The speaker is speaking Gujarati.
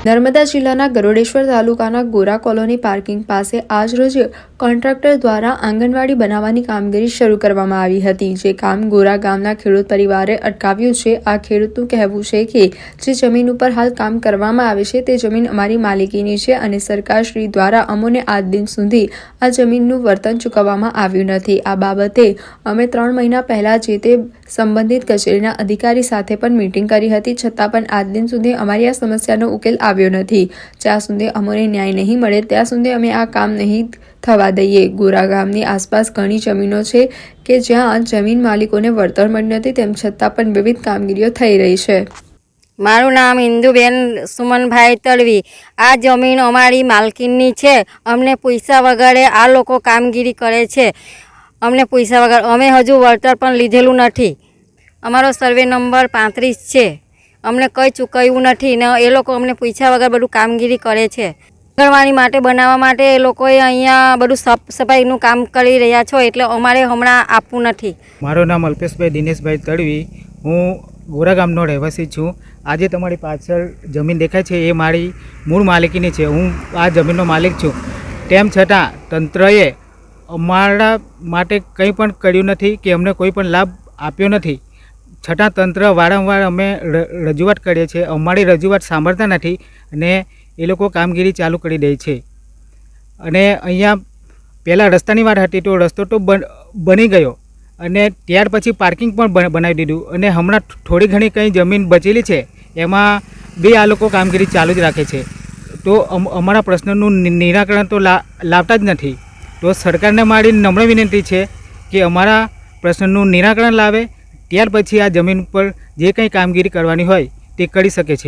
નર્મદા જિલ્લાના ગરોડેશ્વર તાલુકાના ગોરા કોલોની પાર્કિંગ પાસે આજરોજ કોન્ટ્રાક્ટર દ્વારા આંગણવાડી બનાવવાની કામગીરી શરૂ કરવામાં આવી હતી, જે કામ ગોરા ગામના ખેડૂત પરિવારે અટકાવ્યું છે। આ ખેડૂતનું કહેવું છે કે જે જમીન ઉપર હાલ કામ કરવામાં આવે છે તે જમીન અમારી માલિકીની છે અને સરકારશ્રી દ્વારા અમોને આજ દિન સુધી આ જમીનનું વર્તન ચૂકવવામાં આવ્યું નથી। આ બાબતે અમે 3 મહિના પહેલા જે તે સંબંધિત કચેરીના અધિકારી સાથે પણ મીટિંગ કરી હતી, છતાં પણ આજ દિન સુધી અમારી આ સમસ્યાનો ઉકેલ આવ્યો નથી। જ્યાં સુધી અમને ન્યાય નહીં મળે ત્યાં સુધી અમે આ કામ નહીં થવા દઈએ। ગોરા ગામની આસપાસ ઘણી જમીનો છે કે જ્યાં જમીન માલિકોને વળતર મળ્યું નથી, તેમ છતાં પણ વિવિધ કામગીરીઓ થઈ રહી છે। મારું નામ ઇન્દુબેન સુમનભાઈ તડવી। આ જમીન અમારી માલકીની છે। અમને પૈસા વગર આ લોકો કામગીરી કરે છે। અમને પૈસા વગર અમે હજુ વળતર પણ લીધેલું નથી। અમારો સર્વે નંબર 35 છે। અમને કંઈ ચૂકવ્યું નથી ને એ લોકો અમને પૈસા વગર બધું કામગીરી કરે છે। આંગણવાડી માટે બનાવવા માટે એ લોકોએ અહીંયા બધું સાફ સફાઈનું કામ કરી રહ્યા છો, એટલે અમારે હમણાં આપવું નથી। મારું નામ અલ્પેશભાઈ દિનેશભાઈ તડવી, હું ગોરા ગામનો રહેવાસી છું। આજે તમારી પાછળ જમીન દેખાય છે એ મારી મૂળ માલિકીની છે। હું આ જમીનનો માલિક છું, તેમ છતાં તંત્રએ અમારા માટે કંઈ પણ કર્યું નથી કે અમને કોઈ પણ લાભ આપ્યો નથી। છતાં તંત્ર વારંવાર અમે રજૂઆત કરીએ છીએ, અમારી રજૂઆત સાંભળતા નથી અને એ લોકો કામગીરી ચાલુ કરી દે છે। અને અહીંયા પહેલાં રસ્તાની વાત હતી તો રસ્તો તો બની ગયો અને ત્યાર પછી પાર્કિંગ પણ બનાવી દીધું અને હમણાં થોડી ઘણી કંઈ જમીન બચેલી છે એમાં બી આ લોકો કામગીરી ચાલુ જ રાખે છે। તો અમારા પ્રશ્નનું નિરાકરણ તો લાવતા જ નથી। તો સરકારને મારી નમ્ર વિનંતી છે કે અમારા પ્રશ્નનું નિરાકરણ લાવે, ત્યાર પછી આ જમીન પર જે કંઈ કામગીરી કરવાની હોય તે કરી શકે છે।